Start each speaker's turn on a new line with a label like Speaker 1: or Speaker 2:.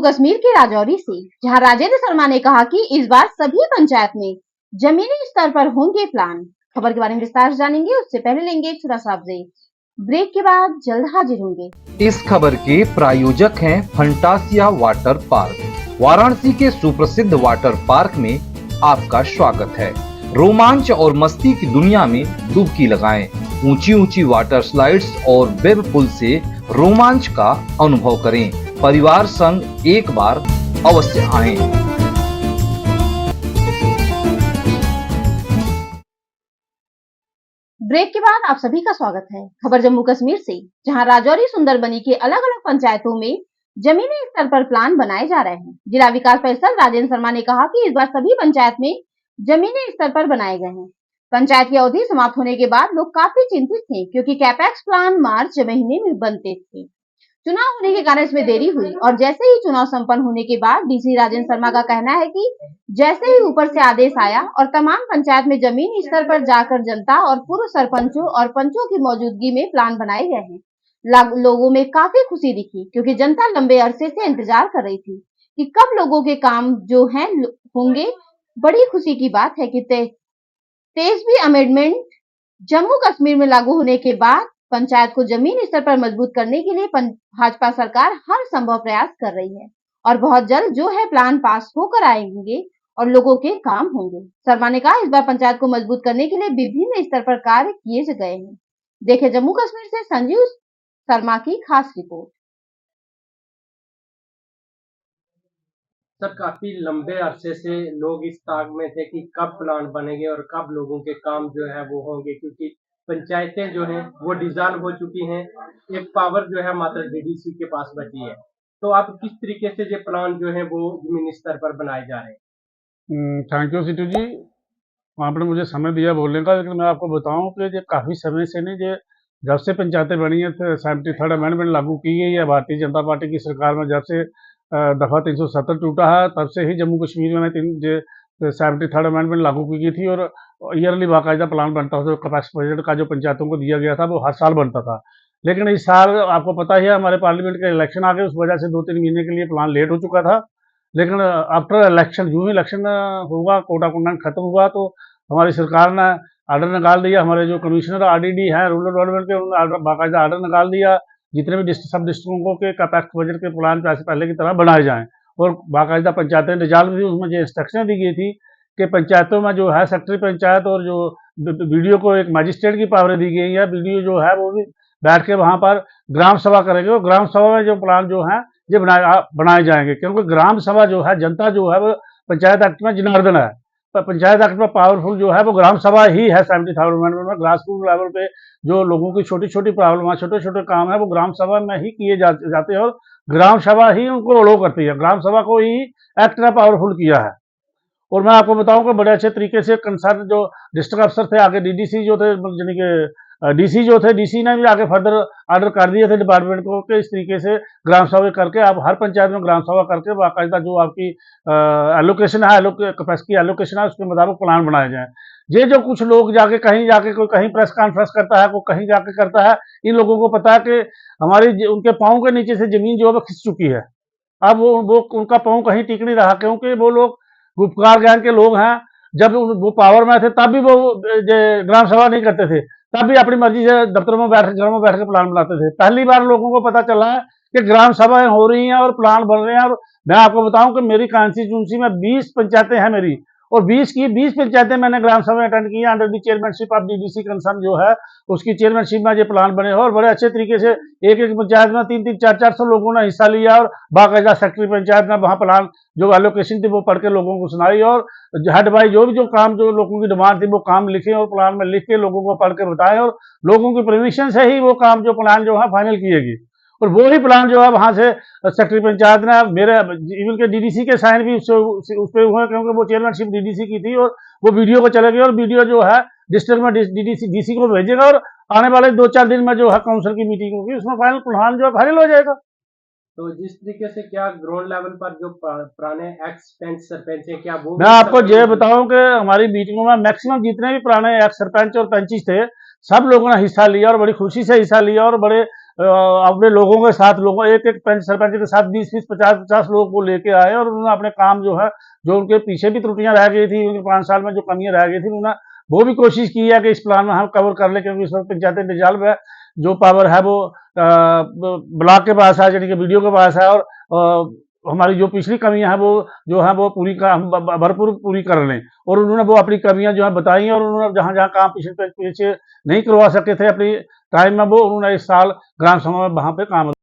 Speaker 1: कश्मीर के राजौरी से, जहां राजेंद्र शर्मा ने कहा कि इस बार सभी पंचायत में जमीनी स्तर पर होंगे प्लान। खबर के बारे में विस्तार से जानेंगे, उससे पहले लेंगे एक छोटा सा ब्रेक। ब्रेक के बाद जल्द हाजिर होंगे।
Speaker 2: इस खबर के प्रायोजक हैं फंटासिया वाटर पार्क। वाराणसी के सुप्रसिद्ध वाटर पार्क में आपका स्वागत है। रोमांच और मस्ती की दुनिया में डुबकी लगाएं। ऊंची ऊंची वाटर स्लाइड्स और वेब पुल से रोमांच का अनुभव करें। परिवार संग एक बार अवश्य आएं।
Speaker 1: ब्रेक के बाद आप सभी का स्वागत है। खबर जम्मू कश्मीर से, जहां राजौरी सुंदरबनी के अलग अलग पंचायतों में जमीनी स्तर पर प्लान बनाए जा रहे हैं। जिला विकास परिषद राजेंद्र शर्मा ने कहा कि इस बार सभी पंचायत में जमीनी स्तर पर बनाए गए हैं। पंचायत की अवधि समाप्त होने के बाद लोग काफी चिंतित थे, क्योंकि कैपेक्स प्लान मार्च महीने में बनते थे। चुनाव होने के कारण इसमें देरी हुई और जैसे ही चुनाव संपन्न होने के बाद डीसी राजेंद्र शर्मा का कहना है कि जैसे ही ऊपर से आदेश आया और तमाम पंचायत में जमीन स्तर पर जाकर जनता और पूर्व सरपंचों और पंचों की मौजूदगी में प्लान बनाए गए हैं। लोगों में काफी खुशी दिखी, क्योंकि जनता लंबे अरसे से इंतजार कर रही थी कि कब लोगों के काम जो हैं होंगे। बड़ी खुशी की बात है कि 23वीं अमेंडमेंट जम्मू कश्मीर में लागू होने के बाद पंचायत को जमीन स्तर पर मजबूत करने के लिए भाजपा सरकार हर संभव प्रयास कर रही है और बहुत जल्द जो है प्लान पास होकर आएंगे और लोगों के काम होंगे। शर्मा ने कहा, इस बार पंचायत को मजबूत करने के लिए विभिन्न स्तर पर कार्य किए गए हैं। देखे जम्मू कश्मीर से संजीव शर्मा की खास रिपोर्ट।
Speaker 3: सर, काफी लंबे अरसे से लोग इस ताक में थे कि कब प्लान बनेंगे और कब लोगों के काम जो है वो होंगे, क्योंकि पंचायतें जो हैं वो डिसॉल्व हो चुकी हैं। एक पावर जो है मात्र डीडीसी के पास बची है। तो आप किस तरीके से ये प्लान जो है वो जमीनी स्तर पर बनाए जा रहे हैं?
Speaker 4: थैंक यू सिटू जी, आपने मुझे समय दिया बोलने का। लेकिन मैं आपको बताऊं कि ये काफ़ी समय से नहीं, ये जब से पंचायतें बनी है 73rd अमेंडमेंट लागू की गई है भारतीय जनता पार्टी की सरकार में, जब से दफ़ा 370 टूटा है, तब से ही जम्मू कश्मीर में 73rd अमेंडमेंट लागू की गई थी और ईयरली बाकायदा प्लान बनता था। कैपेक्स बजट का जो पंचायतों को दिया गया था वो हर साल बनता था। लेकिन इस साल आपको पता ही है हमारे पार्लियामेंट के इलेक्शन आ गए, उस वजह से 2-3 महीने के लिए प्लान लेट हो चुका था। लेकिन आफ्टर इलेक्शन, जो ही इलेक्शन होगा, कोटा कंडक्ट खत्म हुआ, तो हमारी सरकार ने आर्डर निकाल दिया। हमारे जो कमिश्नर आरडीडी हैं रूरल डेवलपमेंट के, उन्होंने बाकायदा आर्डर निकाल दिया जितने भी सब डिस्ट्रिक्टों के कैपेक्स बजट के प्लान पहले की तरह बनाए जाएं और बाकायदा पंचायतें रिजॉल्व थी। उसमें जो इंस्ट्रक्शन दी गई थी कि पंचायतों में जो है सेक्रेटरी पंचायत और जो वीडियो को एक मजिस्ट्रेट की पावर दी गई है। वीडियो जो है वो भी बैठ के वहाँ पर ग्राम सभा करेंगे और ग्राम सभा में जो प्लान जो है ये बनाए जाएंगे, क्योंकि ग्राम सभा जो है, जनता जो है वो पंचायत एक्ट में जनार्दन है। पंचायत एक्ट में पावरफुल जो है वो ग्राम सभा ही है। 73rd अमेंडमेंट में ग्रास रूट लेवल पे जो लोगों की छोटी छोटी प्रॉब्लम है, छोटे छोटे काम है, वो ग्राम सभा में ही किए जाते हैं और ग्राम सभा ही उनको अलो करती है। ग्राम सभा को ही एक्ट ने पावरफुल किया है। और मैं आपको बताऊं कि बड़े अच्छे तरीके से कंसर्न जो डिस्ट्रिक्ट अफसर थे, आगे डीडीसी जो थे, यानी कि डीसी जो थे, डीसी ने भी आगे फर्दर ऑर्डर कर दिए थे डिपार्टमेंट को कि इस तरीके से ग्राम सभा करके आप हर पंचायत में ग्राम सभा करके बाकायदा जो आपकी एलोकेशन है, कैपेसिटी की एलोकेशन है, उसके मुताबिक प्लान बनाए जाएं। ये जो कुछ लोग जाके कोई कहीं प्रेस कॉन्फ्रेंस करता है, कोई कहीं जाके करता है, इन लोगों को पता है कि हमारी उनके पाँव के नीचे से जमीन जो है खिंच चुकी है। अब वो उनका पाँव कहीं टिक नहीं रहा, क्योंकि वो लोग गुप्तकार ज्ञान के लोग हैं। जब वो पावर में थे तब भी वो ग्राम सभा नहीं करते थे, तब भी अपनी मर्जी से दफ्तरों में घरों में बैठ के प्लान बनाते थे। पहली बार लोगों को पता चला है कि ग्राम सभाएं हो रही हैं और प्लान बन रहे हैं। और मैं आपको बताऊं कि मेरी कॉन्स्टिट्यूंसी में 20 पंचायतें हैं मेरी, और 20 पंचायतें मैंने ग्राम सभा अटेंड की है under the chairmanship of DDC concern जो है उसकी चेयरमैनशिप में ये प्लान बने हैं। और बड़े अच्छे तरीके से एक पंचायत में 300-400 लोगों ने हिस्सा लिया और बाकायदा सेक्रेटरी पंचायत ने वहाँ प्लान जो एलोकेशन थी वो पढ़ के लोगों को सुनाई और हेड बाई जो काम जो लोगों की डिमांड थी वो काम लिखे और प्लान में लिख के लोगों को पढ़ के बताए और लोगों की परमिशन से ही वो काम जो प्लान जो है फाइनल किएगी। और वो ही प्लान जो है वहाँ से सेक्रेटरी पंचायत ने, मेरे इवन के डीडीसी के साइन भी उस पर हुए, क्योंकि वो चेयरमैनशिप डीडीसी की थी और वो वीडियो को चले गए और वीडियो जो है डिस्ट्रिक्ट में डीसी को भेजेगा और आने वाले 2-4 दिन में जो है काउंसिल की मीटिंग होगी, उसमें फाइनल प्लान जो है फाइनल हो जाएगा।
Speaker 3: तो जिस तरीके से क्या ग्राउंड लेवल पर जो पुराने एक्स सरपंच है, क्या वो,
Speaker 4: मैं आपको ये बताऊं कि हमारी मीटिंगों में मैक्सिमम जितने भी पुराने एक्स सरपंच और पंचिस थे, सब लोगों ने हिस्सा लिया और बड़ी खुशी से हिस्सा लिया और बड़े अपने लोगों के साथ एक एक पंच सरपंच के साथ 20-20 50-50 लोगों को लेके आए और उन्होंने अपने काम जो है, जो उनके पीछे भी त्रुटियां रह गई थी, उनके 5 साल में जो कमियां रह गई थी, उन्होंने वो भी कोशिश की है कि इस प्लान में हम कवर कर लें, क्योंकि इस वक्त पंचायतें डिजॉल्व है, जो पावर है वो ब्लॉक के पास है, यानी कि वीडियो के पास है, और हमारी जो पिछली कमियां हैं वो जो है वो पूरी का हम भरपूर पूरी कर लें। और उन्होंने वो अपनी कमियां जो है बताई, और उन्होंने जहां जहां काम पीछे नहीं करवा सके थे अपनी टाइम में, वो उन्होंने इस साल ग्राम सभा में वहां पे काम